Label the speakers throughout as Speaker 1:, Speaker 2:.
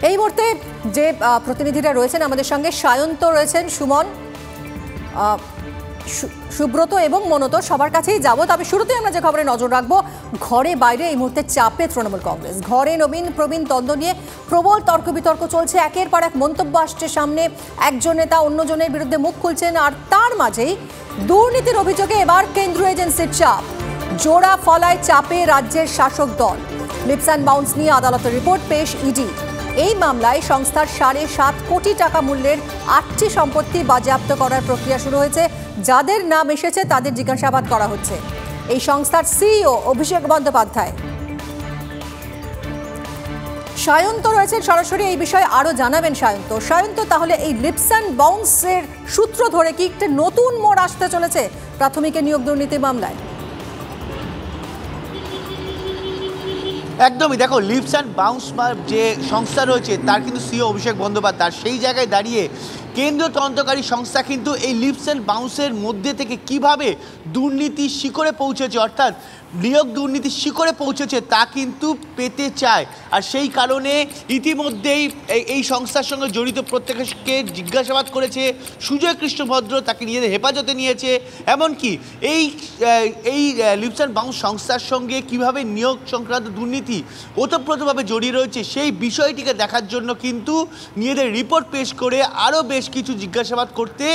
Speaker 1: এই মুহূর্তে যে প্রতিনিধিরা রয়েছেন আমাদের সঙ্গে, সায়ন্ত রয়েছেন, সুমন, সুব্রত এবং মনত, সবার কাছেই যাব। তবে শুরুতে আমরা যে খবরে নজর রাখবো, ঘরে বাইরে এই মুহূর্তে চাপে তৃণমূল কংগ্রেস। ঘরে নবীন প্রবীণ দ্বন্দ্ব নিয়ে প্রবল তর্ক বিতর্ক চলছে। একের পর এক মন্তব্য আসছে সামনে, একজন নেতা অন্যজনের বিরুদ্ধে মুখ খুলছেন, আর তার মাঝেই দুর্নীতির অভিযোগে এবার কেন্দ্রীয় এজেন্সির চাপ। জোড়া ফলায় চাপে রাজ্যের শাসক দল। লিপস অ্যান্ড বাউন্স নিয়ে আদালতের রিপোর্ট পেশ ইডি। এই মামলায় সংস্থার 7.5 কোটি টাকা মূল্যের 8টি সম্পত্তি বাজেয়াপ্ত করার প্রক্রিয়া শুরু হয়েছে। যাদের নাম এসেছে তাদের জিজ্ঞাসাবাদ করা হচ্ছে। এই সংস্থার সিইও অভিষেক বন্দ্যোপাধ্যায়। সায়ন্ত রয়েছেন সরাসরি, এই বিষয়ে আরো জানাবেন সায়ন্ত, তাহলে এই লিপস অ্যান্ড বাউন্সের সূত্র ধরে কি একটা নতুন মোড় আসতে চলেছে প্রাথমিকের নিয়োগ দুর্নীতি মামলায়?
Speaker 2: একদমই, দেখো লিপস অ্যান্ড বাউন্স যে সংস্থা রয়েছে তার কিন্তু সিইও অভিষেক বন্দ্যোপাধ্যায়, সেই জায়গায় দাঁড়িয়ে কেন্দ্রীয় তদন্তকারী সংস্থা কিন্তু এই লিপস অ্যান্ড বাউন্সের মধ্যে থেকে কিভাবে দুর্নীতির শিখরে পৌঁছেছে, অর্থাৎ নিয়োগ দুর্নীতির শিখরে পৌঁছেছে তা কিন্তু পেতে চায়। আর সেই কারণে ইতিমধ্যেই এই সংস্থার সঙ্গে জড়িত প্রত্যেককে জিজ্ঞাসাবাদ করেছে। সুজয় কৃষ্ণভদ্র তাকে নিজেদের হেফাজতে নিয়েছে। এমনকি এই লিপস অ্যান্ড বাউন্স সংস্থার সঙ্গে কিভাবে নিয়োগ সংক্রান্ত দুর্নীতি ওতপ্রোতভাবে জড়িয়ে রয়েছে সেই বিষয়টিকে দেখার জন্য কিন্তু নিজেদের রিপোর্ট পেশ করে আরও বেশ কিছু জিজ্ঞাসাবাদ করতে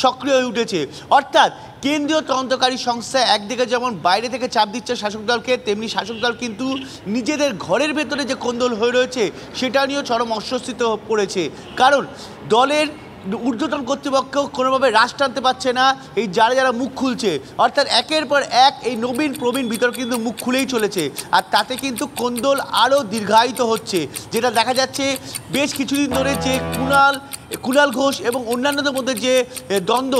Speaker 2: সক্রিয় হয়ে উঠেছে। অর্থাৎ কেন্দ্রীয় তদন্তকারী সংস্থা একদিকে যেমন বাইরে থেকে চাপ দিচ্ছে শাসক দলকে, তেমনি শাসক দল কিন্তু নিজেদের ঘরের ভেতরে যে কোন্দল হয়ে রয়েছে সেটা নিয়েও চরম অস্বস্তিতে পড়েছে। কারণ দলের ঊর্ধ্বতন কর্তৃপক্ষ কোনোভাবে রাশ টানতে পারছে না এই যারা মুখ খুলছে, অর্থাৎ একের পর এক এই নবীন প্রবীণ বিতর্ক কিন্তু মুখ খুলেই চলেছে। আর তাতে কিন্তু কোন্দল আরও দীর্ঘায়িত হচ্ছে, যেটা দেখা যাচ্ছে বেশ কিছুদিন ধরে যে কুণাল ঘোষ এবং অন্যান্যদের মধ্যে যে দ্বন্দ্ব,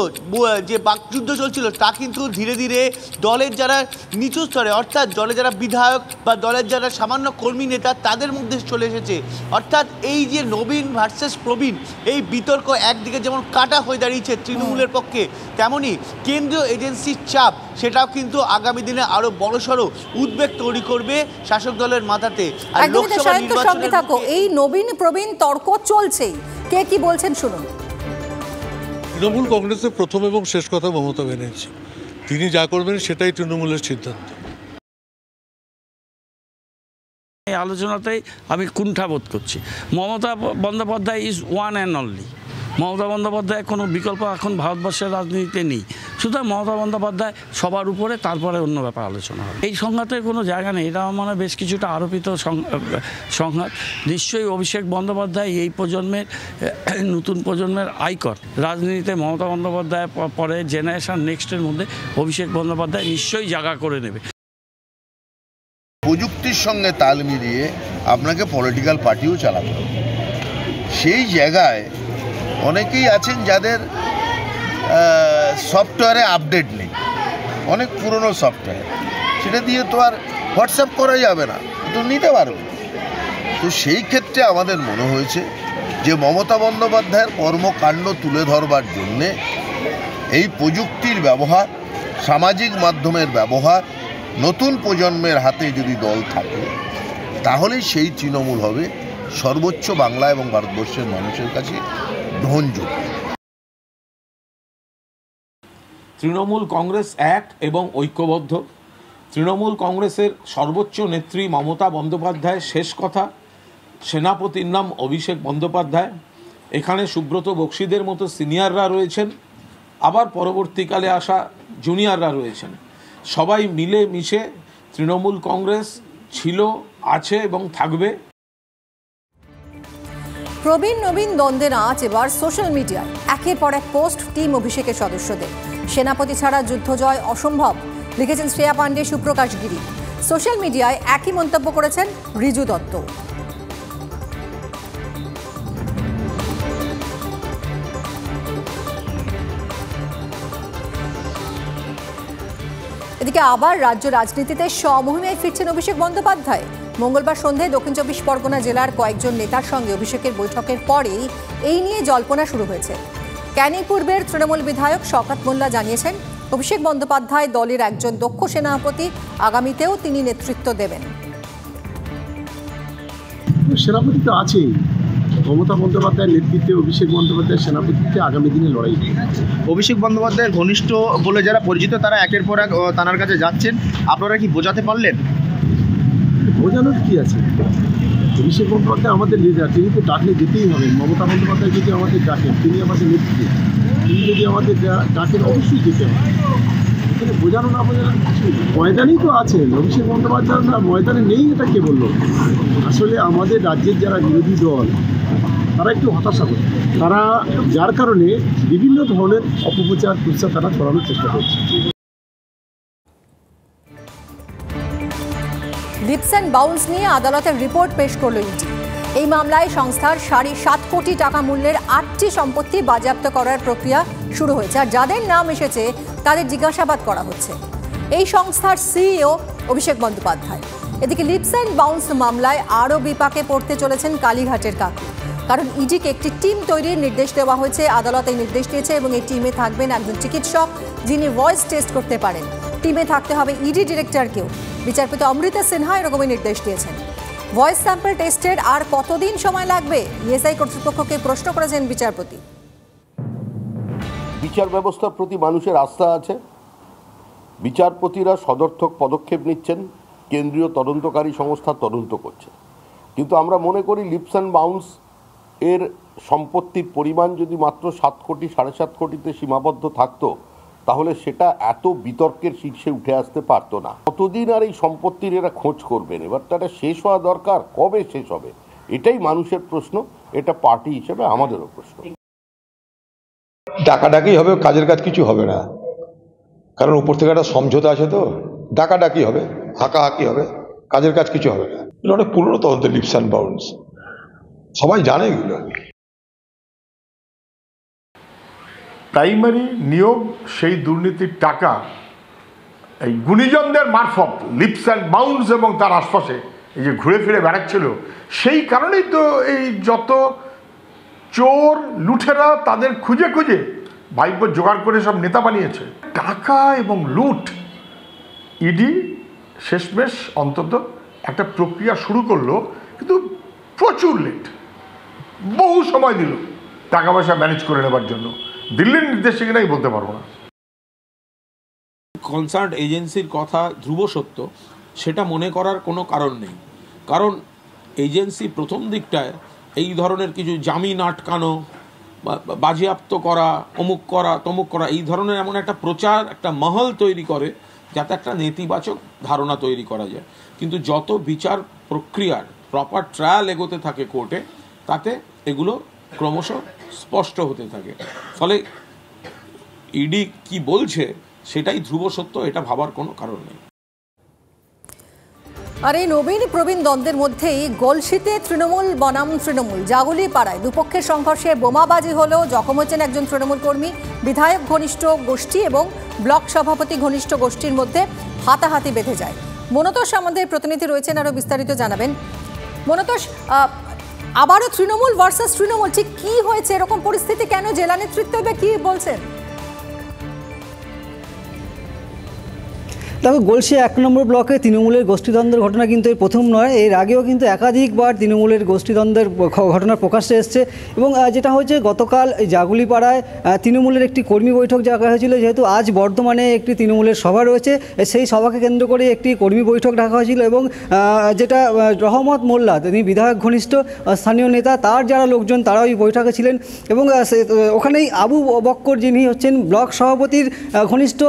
Speaker 2: যে বাকযুদ্ধ চলছিল তা কিন্তু ধীরে ধীরে দলের যারা নিচু স্তরে, অর্থাৎ দলের যারা বিধায়ক বা দলের যারা সামান্য কর্মী নেতা তাদের মধ্যে চলে এসেছে। অর্থাৎ এই যে নবীন ভার্সেস প্রবীণ এই বিতর্ক একদিকে যেমন কাটা হয়ে দাঁড়িয়েছে তৃণমূলের পক্ষে, তেমনি কেন্দ্রীয় এজেন্সির চাপ সেটাও কিন্তু আগামী দিনে আরো বড়সড় উদ্বেগ তৈরি করবে শাসক দলের মাথাতে। আর লোকসভা নির্বাচনের
Speaker 1: এই নবীন প্রবীণ তর্ক চলছেই, কে কি বলছেন শুনুন।
Speaker 3: তৃণমূল কংগ্রেসের প্রথম এবং শেষ কথা মমতা ব্যানার্জি, তিনি যা করবেন সেটাই তৃণমূলের সিদ্ধান্ত।
Speaker 4: এই আলোচনাতেই আমি কুণ্ঠাবোধ করছি। Mamata Bandyopadhyay is one and only. Mamata Bandyopadhyay কোনো বিকল্প এখন ভারতবর্ষের রাজনীতিতে নেই। সুতরাং মমতা বন্দ্যোপাধ্যায় সবার উপরে, তারপরে অন্য ব্যাপার আলোচনা হবে। এই সংঘাতের কোনো জায়গা নেই, এটা আমার বেশ কিছুটা আরোপিত সংঘাত। নিশ্চয়ই অভিষেক বন্দ্যোপাধ্যায় এই প্রজন্মের, নতুন প্রজন্মের আইকন। রাজনীতিতে মমতা বন্দ্যোপাধ্যায় পরে জেনারেশন নেক্সটের মধ্যে অভিষেক বন্দ্যোপাধ্যায় নিশ্চয়ই জায়গা করে নেবে।
Speaker 5: প্রযুক্তির সঙ্গে তাল মিলিয়ে আপনাকে পলিটিক্যাল পার্টিও চালাতে হবে। সেই জায়গায় অনেকেই আছেন যাদের সফটওয়্যারে আপডেট নেই, অনেক পুরনো সফটওয়্যার, সেটা দিয়ে তো আর হোয়াটসঅ্যাপ করা যাবে না, তো নিতে পারবে। তো সেই ক্ষেত্রে আমাদের মনে হয়েছে যে মমতা বন্দ্যোপাধ্যায়ের কর্মকাণ্ড তুলে ধরবার জন্যে এই প্রযুক্তির ব্যবহার, সামাজিক মাধ্যমের ব্যবহার, নতুন প্রজন্মের হাতে যদি দল থাকে তাহলেই সেই তৃণমূল হবে সর্বোচ্চ বাংলা এবং ভারতবর্ষের মানুষের কাছে গ্রহণযোগ্য।
Speaker 6: তৃণমূল কংগ্রেস এক এবং ঐক্যবদ্ধ। তৃণমূল কংগ্রেসের সর্বোচ্চ নেত্রী মমতা বন্দ্যোপাধ্যায়ের শেষ কথা, সেনাপতির নাম অভিষেক বন্দ্যোপাধ্যায়। এখানে সুব্রত বক্সিদের মতো সিনিয়ররা রয়েছেন, আবার পরবর্তীকালে আসা জুনিয়ররা রয়েছেন। সবাই মিলে মিশে তৃণমূল কংগ্রেস ছিল, আছে এবং থাকবে।
Speaker 1: প্রবীণ নবীন দ্বন্দ্বের আঁচ এবার সোশ্যাল মিডিয়ায়। একের পর এক পোস্ট টিম অভিষেকের সদস্যদের। সেনাপতি ছাড়া যুদ্ধ জয় অসম্ভব, লিখেছেন শ্রেয়া পাণ্ডে, সুপ্রকাশ গিরি। সোশ্যাল মিডিয়ায় একই মন্তব্য করেছেন রিজু দত্ত। এদিকে আবার রাজ্য রাজনীতিতে স্বমহিমায় ফিরছেন অভিষেক বন্দ্যোপাধ্যায়। মঙ্গলবার সন্ধ্যায় দক্ষিণ 24 পরগনা জেলার কয়েকজন নেতার সঙ্গে অভিষেকের বৈঠকের পরেই এই নিয়ে জল্পনা শুরু হয়েছে। ক্যানিং পূর্বের তৃণমূল বিধায়ক শওকত মোল্লা জানিয়েছেন, অভিষেক বন্দ্যোপাধ্যায় দলের একজন দক্ষ সেনাপতি, আগামীতেও তিনি নেতৃত্ব দেবেন।
Speaker 7: সেনাপতি তো আছেই, মমতা বন্দ্যোপাধ্যায়ের নেতৃত্বে অভিষেক বন্দ্যোপাধ্যায়ের সেনাপতিত্বে আগামী দিনে লড়াই হবে।
Speaker 8: অভিষেক বন্দ্যোপাধ্যায়ের ঘনিষ্ঠ বলে যারা পরিচিত তারা একের পর এক তানার কাছে যাচ্ছেন, আপনারা কি বোঝাতে পারলেন?
Speaker 7: বোঝানোর কি আছে? অভিষেক বন্দ্যোপাধ্যায় আমাদের লিডার, তিনি তো ডাকলে যেতেই হবে। মমতা বন্দ্যোপাধ্যায় যদি আমাদের ডাকেন, তিনি আমাদের নেত্রী, তিনি যদি আমাদের ডাকেন অবশ্যই যেতে হবে। এখানে বোঝানো না বোঝানোর কিছু ময়দানেই তো আছেন অভিষেক বন্দ্যোপাধ্যায়, না ময়দানে নেই এটা কে বললো? আসলে আমাদের রাজ্যের যারা বিরোধী দল তারা একটু হতাশা করছে, তারা যার কারণে বিভিন্ন ধরনের অপপ্রচার প্রচার তারা ছড়ানোর চেষ্টা করছে।
Speaker 1: লিপস অ্যান্ড বাউন্স নিয়ে আদালতের রিপোর্ট পেশ করল ইডি। এই মামলায় সংস্থার 7.5 কোটি টাকা মূল্যের 8টি সম্পত্তি বাজেয়াপ্ত করার প্রক্রিয়া শুরু হয়েছে, আর যাদের নাম এসেছে তাদের জিজ্ঞাসাবাদ করা হচ্ছে। এই সংস্থার সিইও অভিষেক বন্দ্যোপাধ্যায়। এদিকে লিপস অ্যান্ড বাউন্স মামলায় আরও বিপাকে পড়তে চলেছেন কালীঘাটের কাকু, কারণ ইডিকে একটি টিম তৈরির নির্দেশ দেওয়া হয়েছে। আদালত এই নির্দেশ দিয়েছে এবং এই টিমে থাকবেন একজন চিকিৎসক যিনি ভয়েস টেস্ট করতে পারেন। টিমে থাকতে হবে ইডি ডিরেক্টরকেও। বিচারপতি অমৃতা সিনহা এরকমই নির্দেশ দিয়েছেন। ভয়েস স্যাম্পল টেস্টের আর কতদিন সময় লাগবে, ইএসআই কর্তৃপক্ষকে প্রশ্ন করেছেন বিচারপতি।
Speaker 9: বিচার ব্যবস্থার প্রতি মানুষের আস্থা আছে, বিচারপতিরা সদর্থক পদক্ষেপ নিচ্ছেন, কেন্দ্রীয় তদন্তকারী সংস্থা তদন্ত করছে। কিন্তু আমরা মনে করি লিপস অ্যান্ড বাউন্স এর সম্পত্তির পরিমাণ যদি মাত্র 7 কোটি 7.5 কোটিতে সীমাবদ্ধ থাকতো, তাহলে সেটা এত বিতর্কের শীর্ষে উঠে আসতে পারতো না। কতদিন আর এই সম্পত্তির এরা খোঁজ করবেন? এবার তারা শেষ হওয়া দরকার, কবে শেষ হবে এটাই মানুষের প্রশ্ন, এটা পার্টি হিসেবে আমাদেরও প্রশ্ন।
Speaker 10: ডাকাডাকি হবে, কাজের কাজ কিছু হবে না, কারণ উপর থেকে একটা সমঝোতা আছে, তো ডাকাডাকি হবে, হাঁকাহাঁকি হবে, কাজের কাজ কিছু হবে না। এগুলো অনেক পুরনো তদন্ত, লিপস অ্যান্ড বাউন্স, সবাই জানে এগুলো।
Speaker 11: প্রাইমারি নিয়োগ সেই দুর্নীতির টাকা এই গুণীজনদের মারফত লিপস অ্যান্ড বাউন্স এবং তার আশপাশে এই যে ঘুরে ফিরে বেড়াচ্ছিল, সেই কারণেই তো এই যত চোর লুঠেরা তাদের খুঁজে খুঁজে ভাইপো জোগাড় করে সব নেতা বানিয়েছে। টাকা এবং লুট, ইডি শেষমেশ অন্তত একটা প্রক্রিয়া শুরু করলো, কিন্তু প্রচুর লেট, বহু সময় দিল টাকা পয়সা ম্যানেজ করে নেবার জন্য। দিল্লির নির্দেশে কিনাই বলতে পারবো না।
Speaker 6: কনসার্ন এজেন্সির কথা ধ্রুব সত্য সেটা মনে করার কোনো কারণ নেই, কারণ এজেন্সি প্রথম দিকটায় এই ধরনের কিছু জামিন আটকানো, বাজেয়াপ্ত করা, অমুক করা তমুক করা, এই ধরনের এমন একটা প্রচার, একটা মহল তৈরি করে যাতে একটা নেতিবাচক ধারণা তৈরি করা যায়। কিন্তু যত বিচার প্রক্রিয়ার প্রপার ট্রায়াল এগোতে থাকে কোর্টে, তাতে এগুলো ক্রমশ স্পষ্ট হতে থাকে। ফলে ইডি কি বলছে সেটাই ধ্রুব সত্য, এটা ভাবার কোনো কারণ নেই।
Speaker 1: আর এই নবীন প্রবীণ দ্বন্দ্বের মধ্যেই গলসিতে তৃণমূল বনাম তৃণমূল জাগুলি পাড়ায় দুপক্ষের সংঘর্ষে বোমাবাজি হলেও জখম হচ্ছেন একজন তৃণমূল কর্মী। বিধায়ক ঘনিষ্ঠ গোষ্ঠী এবং ব্লক সভাপতি ঘনিষ্ঠ গোষ্ঠীর মধ্যে হাতাহাতি বেঁধে যায়। মনতোষ আমাদের প্রতিনিধি রয়েছেন, আরও বিস্তারিত জানাবেন। মনতোষ, আবারও তৃণমূল ভার্সাস তৃণমূল, ঠিক কি হয়েছে? এরকম পরিস্থিতি কেন? জেলা নেতৃত্ব কি বলছেন?
Speaker 12: দেখো, গলসি 1 নম্বর ব্লকে তৃণমূলের গোষ্ঠীদ্বন্দ্বের ঘটনা কিন্তু এই প্রথম নয়। এর আগেও কিন্তু একাধিকবার তৃণমূলের গোষ্ঠীদ্বন্দ্বের ঘটনা প্রকাশ্যে এসছে। এবং যেটা হয়েছে, গতকাল জাগুলিপাড়ায় তৃণমূলের একটি কর্মী বৈঠক ডাকা হয়েছিল। যেহেতু আজ বর্ধমানে একটি তৃণমূলের সভা রয়েছে, সেই সভাকে কেন্দ্র করে একটি কর্মী বৈঠক ডাকা হয়েছিল। এবং যেটা রহমত মোল্লা, তিনি বিধায়ক ঘনিষ্ঠ স্থানীয় নেতা, তার যারা লোকজন তারা ওই বৈঠকে ছিলেন। এবং ওখানেই আবু বক্কর, যিনি হচ্ছেন ব্লক সভাপতির ঘনিষ্ঠ,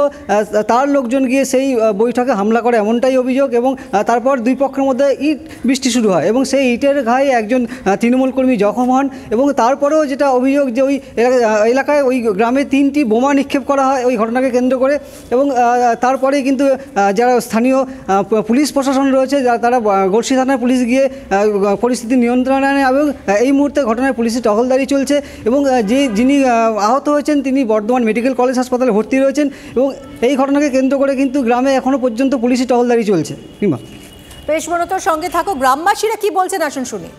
Speaker 12: তার লোকজন গিয়ে সেই বৈঠকে হামলা করে, এমনটাই অভিযোগ। এবং তারপর দুই পক্ষের মধ্যে ইট বৃষ্টি শুরু হয় এবং সেই ইটের ঘায়ে একজন তৃণমূল কর্মী জখম হন। এবং তারপরেও যেটা অভিযোগ যে ওই এলাকায়, ওই গ্রামে 3টি বোমা নিক্ষেপ করা হয় ওই ঘটনাকে কেন্দ্র করে। এবং তারপরেই কিন্তু যারা স্থানীয় পুলিশ প্রশাসন রয়েছে, তারা গলসি থানার পুলিশ গিয়ে পরিস্থিতি নিয়ন্ত্রণে আনে। এবং এই মুহূর্তে ঘটনায় পুলিশের টহলদারি চলছে। এবং যিনি আহত হয়েছেন তিনি বর্ধমান মেডিকেল কলেজ হাসপাতালে ভর্তি রয়েছেন। এবং এই ঘটনাকে কেন্দ্র করে কিন্তু গ্রামে এখনো পর্যন্ত পুলিশি টহলদারি চলছে।
Speaker 1: বেশ, মনতোর সঙ্গে থাকো। গ্রামবাসীরা কি বলছেন আসুন শুনি।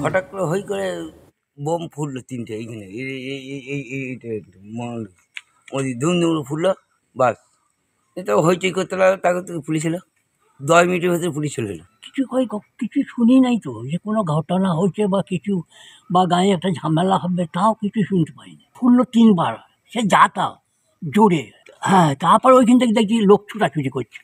Speaker 13: হঠাৎ করে হই করে বোম ফুটলো 3টে এইখানে, ওই ধুম ধুম ফুটলো, বাস এটা হইচই করতে লাগলো। তাকে তো পুলিশ এলো, 10 মিনিটের ভেতরে পুলিশ চলে এলো।
Speaker 14: কিছু শুনি নাই তো যে কোনো ঘটনা হয়েছে বা কিছু, বা গায়ে একটা ঝামেলা হবে, তাও কিছু শুনতে পাইনি। ফুললো 3 বার, সে যাতা জোরে। হ্যাঁ, তারপর ওইখান থেকে দেখছি লোক ছুটাছুটি করছে।